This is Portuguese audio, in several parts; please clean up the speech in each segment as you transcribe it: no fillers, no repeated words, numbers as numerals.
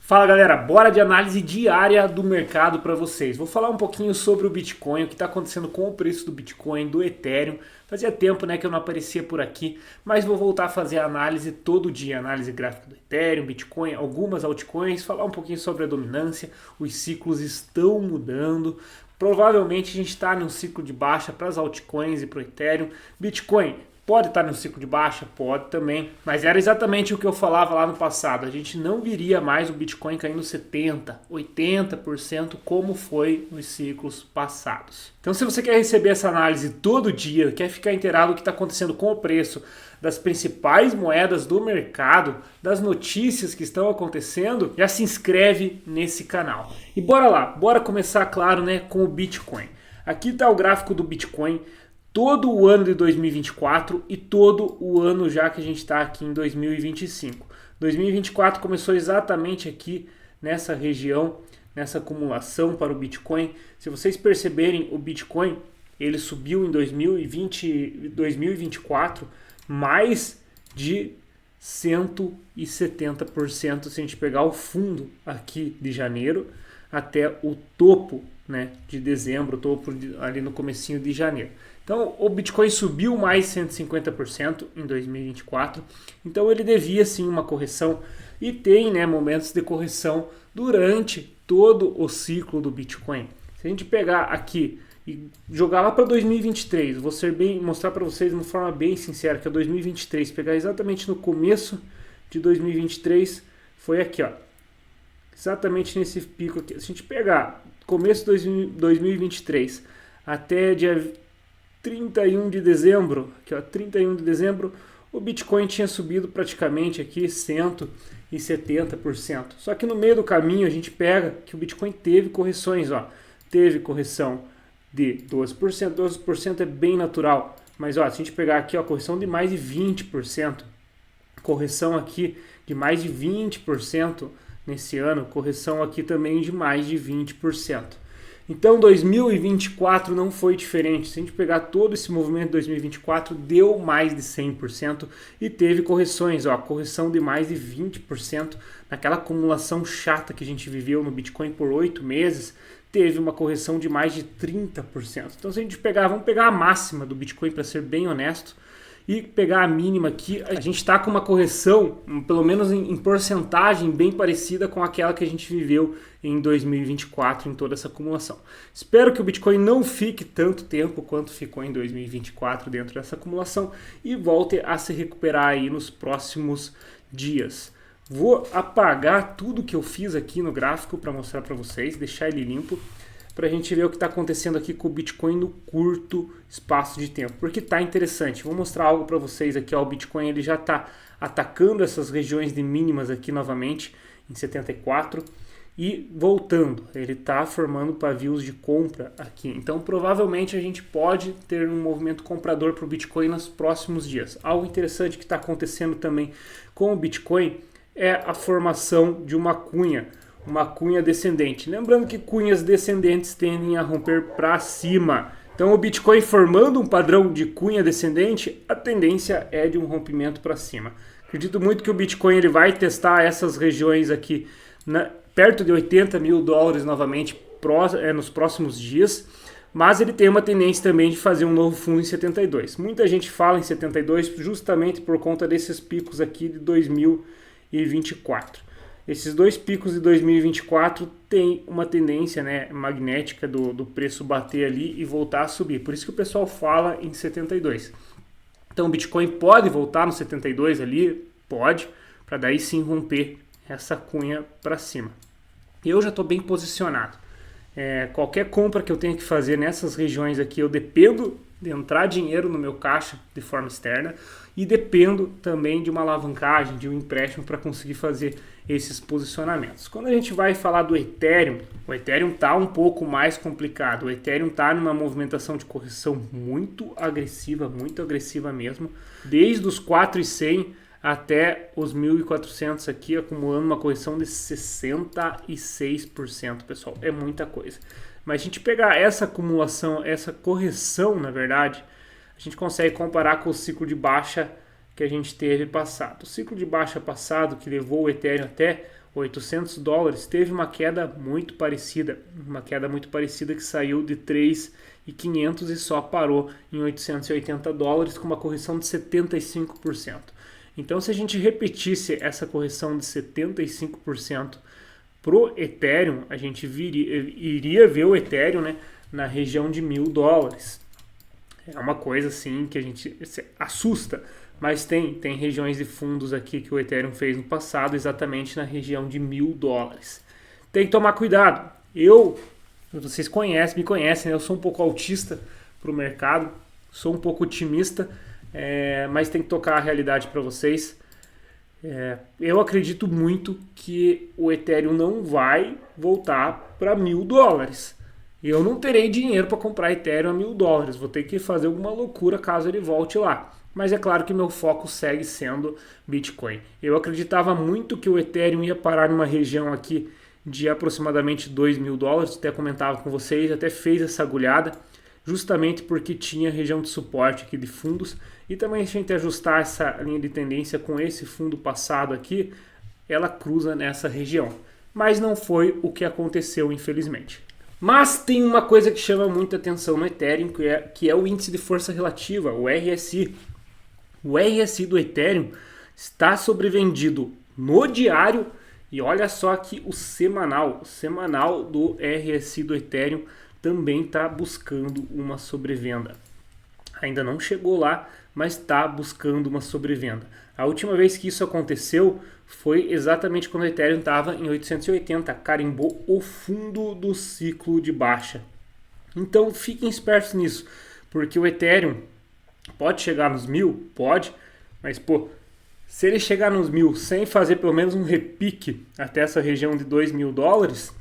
Fala galera, bora de análise diária do mercado para vocês. Vou falar um pouquinho sobre o Bitcoin, o que está acontecendo com o preço do Bitcoin, do Ethereum. Fazia tempo que eu não aparecia por aqui, mas vou voltar a fazer a análise todo dia, análise gráfica do Ethereum, Bitcoin, algumas altcoins, falar um pouquinho sobre a dominância, os ciclos estão mudando. Provavelmente a gente está num ciclo de baixa para as altcoins e para o Ethereum. Bitcoin pode estar no ciclo de baixa? Pode também, mas era exatamente o que eu falava lá no passado. A gente não viria mais o Bitcoin caindo 70%, 80% como foi nos ciclos passados. Então se você quer receber essa análise todo dia, quer ficar inteirado do que está acontecendo com o preço das principais moedas do mercado, das notícias que estão acontecendo, já se inscreve nesse canal. E bora lá, bora começar, claro, com o Bitcoin. Aqui está o gráfico do Bitcoin todo o ano de 2024 e todo o ano já que a gente está aqui em 2025. 2024 começou exatamente aqui nessa região, nessa acumulação para o Bitcoin. Se vocês perceberem, o Bitcoin ele subiu em 2024 mais de 170% se a gente pegar o fundo aqui de janeiro até o topo de dezembro, topo ali no comecinho de janeiro. Então o Bitcoin subiu mais 150% em 2024, então ele devia sim uma correção e tem momentos de correção durante todo o ciclo do Bitcoin. Se a gente pegar aqui e jogar lá para 2023, vou mostrar para vocês de uma forma bem sincera que é 2023, pegar exatamente no começo de 2023, foi aqui, ó, exatamente nesse pico aqui. Se a gente pegar começo de 2023 até dia 31 de dezembro, aqui ó, 31 de dezembro, o Bitcoin tinha subido praticamente aqui 170%. Só que no meio do caminho a gente pega que o Bitcoin teve correções, ó. Teve correção de 12%, 12% é bem natural, mas ó, se a gente pegar aqui ó, correção de mais de 20%, correção aqui de mais de 20% nesse ano, correção aqui também de mais de 20%. Então 2024 não foi diferente. Se a gente pegar todo esse movimento de 2024, deu mais de 100% e teve correções, ó, correção de mais de 20% naquela acumulação chata que a gente viveu no Bitcoin por 8 meses, teve uma correção de mais de 30%. Então se a gente pegar, vamos pegar a máxima do Bitcoin para ser bem honesto, e pegar a mínima aqui, a gente está com uma correção, pelo menos em porcentagem, bem parecida com aquela que a gente viveu em 2024, em toda essa acumulação. Espero que o Bitcoin não fique tanto tempo quanto ficou em 2024 dentro dessa acumulação e volte a se recuperar aí nos próximos dias. Vou apagar tudo que eu fiz aqui no gráfico para mostrar para vocês, deixar ele limpo, para a gente ver o que está acontecendo aqui com o Bitcoin no curto espaço de tempo, porque está interessante. Vou mostrar algo para vocês aqui, ó, o Bitcoin ele já está atacando essas regiões de mínimas aqui novamente, em 74, e voltando, ele está formando pavios de compra aqui, então provavelmente a gente pode ter um movimento comprador para o Bitcoin nos próximos dias. Algo interessante que está acontecendo também com o Bitcoin é a formação de uma cunha descendente. Lembrando que cunhas descendentes tendem a romper para cima. Então o Bitcoin formando um padrão de cunha descendente, a tendência é de um rompimento para cima. Acredito muito que o Bitcoin ele vai testar essas regiões aqui perto de 80 mil dólares novamente nos próximos dias, mas ele tem uma tendência também de fazer um novo fundo em 72. Muita gente fala em 72 justamente por conta desses picos aqui de 2024. Esses dois picos de 2024 têm uma tendência magnética do preço bater ali e voltar a subir. Por isso que o pessoal fala em 72. Então o Bitcoin pode voltar no 72 ali? Pode, para daí sim romper essa cunha para cima. Eu já estou bem posicionado. Qualquer compra que eu tenha que fazer nessas regiões aqui, eu dependo de entrar dinheiro no meu caixa de forma externa e dependo também de uma alavancagem, de um empréstimo para conseguir fazer esses posicionamentos. Quando a gente vai falar do Ethereum, o Ethereum está um pouco mais complicado. O Ethereum está numa movimentação de correção muito agressiva mesmo, desde os 4.100 até os 1.400 aqui, acumulando uma correção de 66%, pessoal, é muita coisa. Mas a gente pegar essa acumulação, essa correção, na verdade, a gente consegue comparar com o ciclo de baixa que a gente teve passado. O ciclo de baixa passado, que levou o Ethereum até $800, teve uma queda muito parecida, que saiu de 3.500 e só parou em $880 com uma correção de 75%. Então, se a gente repetisse essa correção de 75% pro Ethereum, a gente iria ver o Ethereum, né, na região de $1.000. É uma coisa assim que a gente assusta, mas tem regiões de fundos aqui que o Ethereum fez no passado exatamente na região de $1.000. Tem que tomar cuidado. Vocês me conhecem, né? Eu sou um pouco autista pro mercado, sou um pouco otimista, mas tem que tocar a realidade para vocês. Eu acredito muito que o Ethereum não vai voltar para $1.000. Eu não terei dinheiro para comprar Ethereum a $1.000. Vou ter que fazer alguma loucura caso ele volte lá. Mas é claro que meu foco segue sendo Bitcoin. Eu acreditava muito que o Ethereum ia parar numa região aqui de aproximadamente $2.000. Até comentava com vocês, até fez essa agulhada, justamente porque tinha região de suporte aqui de fundos. E também, se a gente ajustar essa linha de tendência com esse fundo passado aqui, ela cruza nessa região. Mas não foi o que aconteceu, infelizmente. Mas tem uma coisa que chama muita atenção no Ethereum, que é o índice de força relativa, o RSI. O RSI do Ethereum está sobrevendido no diário e olha só que o semanal do RSI do Ethereum também está buscando uma sobrevenda. Ainda não chegou lá, mas está buscando uma sobrevenda. A última vez que isso aconteceu foi exatamente quando o Ethereum estava em 880, carimbou o fundo do ciclo de baixa. Então fiquem espertos nisso, porque o Ethereum pode chegar nos 1.000, pode, mas se ele chegar nos 1.000 sem fazer pelo menos um repique até essa região de $2.000,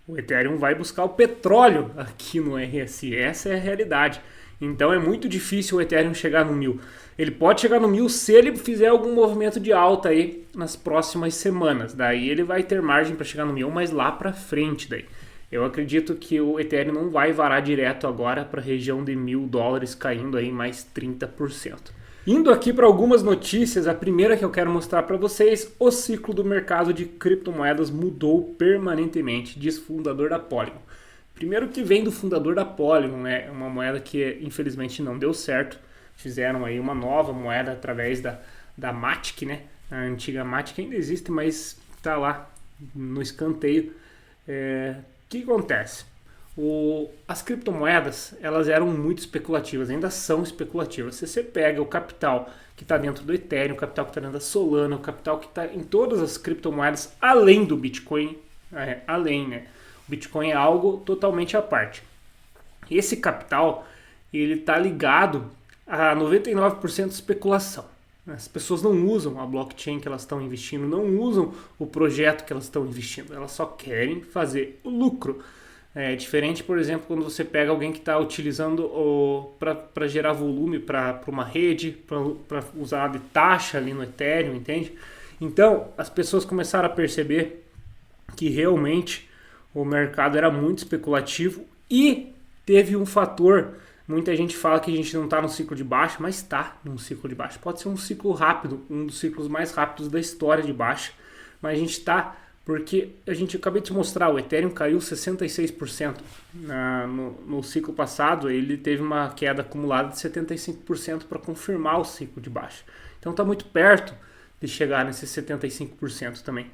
o Ethereum vai buscar o petróleo aqui no RSI, essa é a realidade. Então é muito difícil o Ethereum chegar no 1.000. Ele pode chegar no 1.000 se ele fizer algum movimento de alta aí nas próximas semanas. Daí ele vai ter margem para chegar no 1.000, mas lá para frente daí. Eu acredito que o Ethereum não vai varar direto agora para a região de $1.000, caindo aí mais 30%. Indo aqui para algumas notícias, a primeira que eu quero mostrar para vocês, o ciclo do mercado de criptomoedas mudou permanentemente, diz o fundador da Polygon. Primeiro que vem do fundador da Polygon, né? Uma moeda que infelizmente não deu certo. Fizeram aí uma nova moeda através da Matic, né? A antiga Matic ainda existe, mas está lá no escanteio. O que acontece? As criptomoedas, elas eram muito especulativas, ainda são especulativas. Se você pega o capital que está dentro do Ethereum, o capital que está dentro da Solana, o capital que está em todas as criptomoedas, além do Bitcoin, né? O Bitcoin é algo totalmente à parte. Esse capital, ele está ligado a 99% de especulação. As pessoas não usam a blockchain que elas estão investindo, não usam o projeto que elas estão investindo, elas só querem fazer o lucro. É diferente, por exemplo, quando você pega alguém que está utilizando para gerar volume para uma rede, para usar de taxa ali no Ethereum, entende? Então, as pessoas começaram a perceber que realmente o mercado era muito especulativo e teve um fator. Muita gente fala que a gente não está no ciclo de baixa, mas está num ciclo de baixa. Pode ser um ciclo rápido, um dos ciclos mais rápidos da história de baixa, mas a gente está porque acabei de te mostrar, o Ethereum caiu 66% no ciclo passado, ele teve uma queda acumulada de 75% para confirmar o ciclo de baixa. Então está muito perto de chegar nesses 75% também.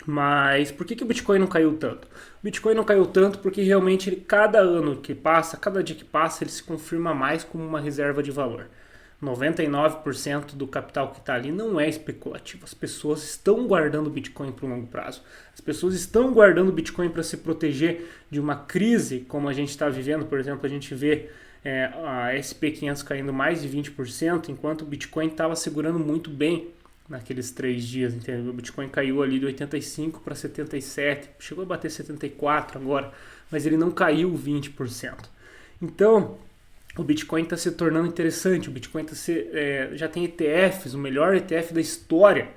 Mas por que o Bitcoin não caiu tanto? O Bitcoin não caiu tanto porque realmente cada ano que passa, cada dia que passa, ele se confirma mais como uma reserva de valor. 99% do capital que está ali não é especulativo. As pessoas estão guardando Bitcoin para o longo prazo. As pessoas estão guardando Bitcoin para se proteger de uma crise como a gente está vivendo. Por exemplo, a gente vê a SP500 caindo mais de 20%, enquanto o Bitcoin estava segurando muito bem naqueles 3 dias, entendeu? O Bitcoin caiu ali de 85 para 77, chegou a bater 74 agora, mas ele não caiu 20%. Então, o Bitcoin está se tornando interessante, o Bitcoin já tem ETFs, o melhor ETF da história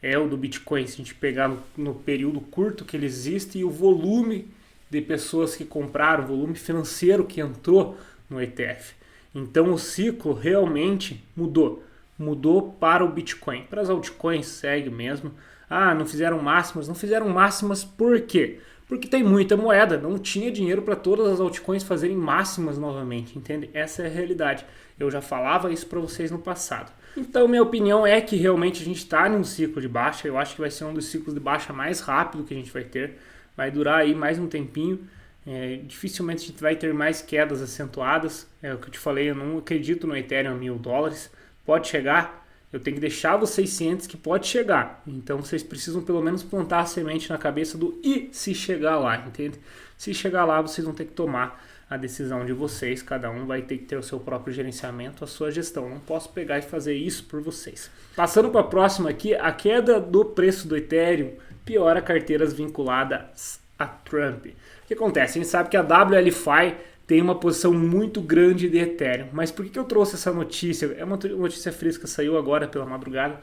é o do Bitcoin, se a gente pegar no período curto que ele existe e o volume de pessoas que compraram, o volume financeiro que entrou no ETF. Então o ciclo realmente mudou para o Bitcoin. Para as altcoins segue mesmo, Ah, não fizeram máximas. Não fizeram máximas por quê? Porque tem muita moeda, não tinha dinheiro para todas as altcoins fazerem máximas novamente, entende? Essa é a realidade. Eu já falava isso para vocês no passado. Então, minha opinião é que realmente a gente está num ciclo de baixa. Eu acho que vai ser um dos ciclos de baixa mais rápido que a gente vai ter. Vai durar aí mais um tempinho. Dificilmente a gente vai ter mais quedas acentuadas. É o que eu te falei, eu não acredito no Ethereum a $1.000. Pode chegar. Eu tenho que deixar vocês cientes que pode chegar. Então vocês precisam pelo menos plantar a semente na cabeça do e se chegar lá, entende? Se chegar lá, vocês vão ter que tomar a decisão de vocês. Cada um vai ter que ter o seu próprio gerenciamento, a sua gestão. Não posso pegar e fazer isso por vocês. Passando para a próxima aqui, a queda do preço do Ethereum piora carteiras vinculadas a Trump. O que acontece? A gente sabe que a WLFi tem uma posição muito grande de Ethereum. Mas por que eu trouxe essa notícia? É uma notícia fresca, saiu agora pela madrugada.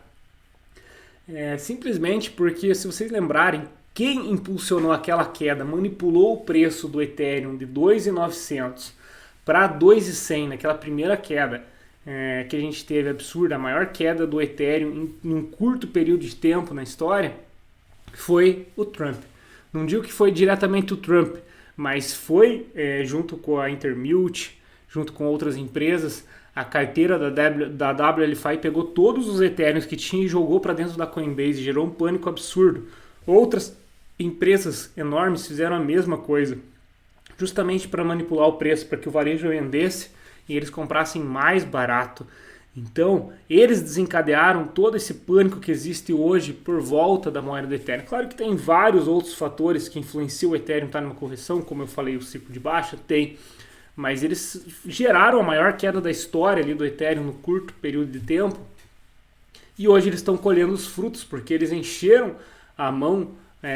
Simplesmente porque, se vocês lembrarem, quem impulsionou aquela queda, manipulou o preço do Ethereum de 2.900 para 2.100 naquela primeira queda que a gente teve absurda, a maior queda do Ethereum em um curto período de tempo na história, foi o Trump. Não digo que foi diretamente o Trump, mas foi junto com a Intermute, junto com outras empresas, a carteira da WLFi pegou todos os Ethereums que tinha e jogou para dentro da Coinbase, gerou um pânico absurdo. Outras empresas enormes fizeram a mesma coisa, justamente para manipular o preço, para que o varejo vendesse e eles comprassem mais barato. Então, eles desencadearam todo esse pânico que existe hoje por volta da moeda do Ethereum. Claro que tem vários outros fatores que influenciam o Ethereum estar numa correção, como eu falei, o ciclo de baixa, tem. Mas eles geraram a maior queda da história ali do Ethereum no curto período de tempo. E hoje eles estão colhendo os frutos, porque eles encheram a mão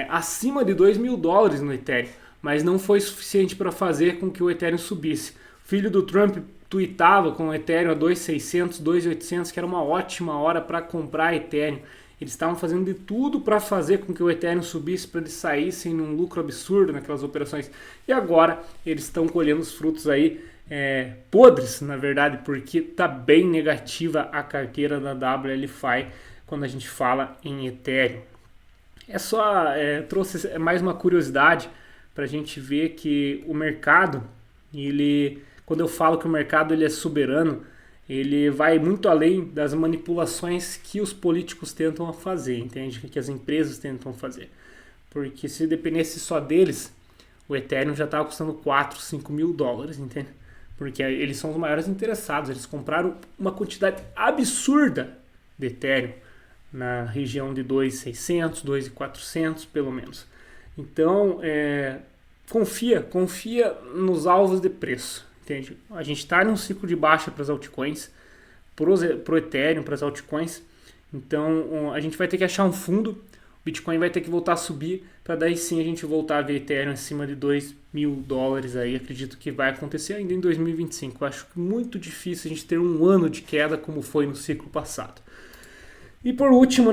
acima de $2.000 no Ethereum. Mas não foi suficiente para fazer com que o Ethereum subisse. O filho do Trump tweetava com o Ethereum a 2.600, 2.800, que era uma ótima hora para comprar Ethereum. Eles estavam fazendo de tudo para fazer com que o Ethereum subisse, para eles saíssem num lucro absurdo naquelas operações. E agora eles estão colhendo os frutos aí podres, na verdade, porque está bem negativa a carteira da WLFi quando a gente fala em Ethereum. Trouxe mais uma curiosidade para a gente ver que o mercado, quando eu falo que o mercado ele é soberano, ele vai muito além das manipulações que os políticos tentam fazer, entende? Que as empresas tentam fazer. Porque se dependesse só deles, o Ethereum já estava custando 4, 5 mil dólares, entende? Porque eles são os maiores interessados, eles compraram uma quantidade absurda de Ethereum na região de 2.600, 2.400 pelo menos. Então, confia nos alvos de preço. Entende? A gente está num ciclo de baixa para as altcoins, para o Ethereum, para as altcoins. Então a gente vai ter que achar um fundo, o Bitcoin vai ter que voltar a subir, para daí sim a gente voltar a ver Ethereum acima de $2.000 aí. Acredito que vai acontecer ainda em 2025. Eu acho muito difícil a gente ter um ano de queda como foi no ciclo passado. E por último,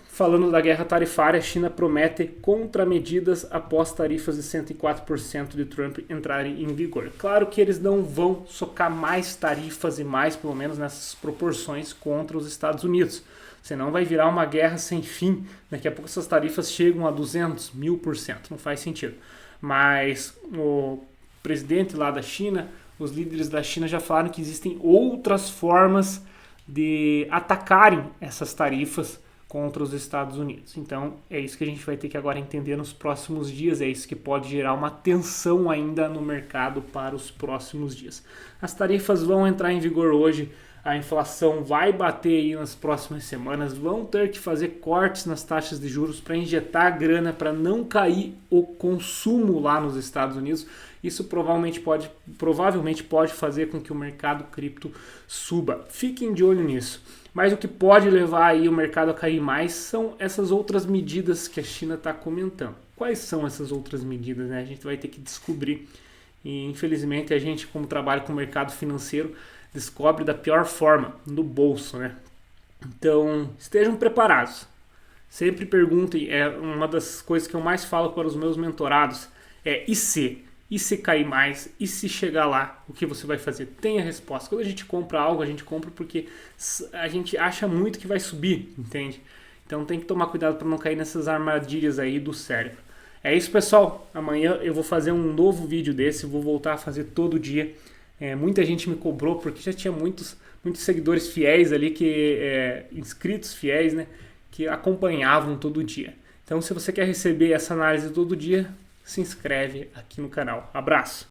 falando da guerra tarifária, a China promete contramedidas após tarifas de 104% de Trump entrarem em vigor. Claro que eles não vão socar mais tarifas e mais, pelo menos nessas proporções, contra os Estados Unidos. Senão vai virar uma guerra sem fim. Daqui a pouco essas tarifas chegam a 200, 1000%. Não faz sentido. Mas o presidente lá da China, os líderes da China já falaram que existem outras formas de atacarem essas tarifas contra os Estados Unidos. Então é isso que a gente vai ter que agora entender nos próximos dias, é isso que pode gerar uma tensão ainda no mercado para os próximos dias. As tarifas vão entrar em vigor hoje, a inflação vai bater aí nas próximas semanas, vão ter que fazer cortes nas taxas de juros para injetar grana para não cair o consumo lá nos Estados Unidos. Isso provavelmente pode fazer com que o mercado cripto suba. Fiquem de olho nisso. Mas o que pode levar aí o mercado a cair mais são essas outras medidas que a China está comentando. Quais são essas outras medidas? A gente vai ter que descobrir. E infelizmente a gente, como trabalha com o mercado financeiro, descobre da pior forma, no bolso. Então estejam preparados. Sempre perguntem, uma das coisas que eu mais falo para os meus mentorados e se? E se cair mais? E se chegar lá? O que você vai fazer? Tenha resposta. Quando a gente compra algo, a gente compra porque a gente acha muito que vai subir, entende? Então Então tem que tomar cuidado para não cair nessas armadilhas aí do cérebro. É isso, pessoal. Amanhã eu vou fazer um novo vídeo desse, vou voltar a fazer todo dia. Muita gente me cobrou porque já tinha muitos seguidores fiéis ali, inscritos fiéis, né, que acompanhavam todo dia. Então, se você quer receber essa análise todo dia, se inscreve aqui no canal. Abraço!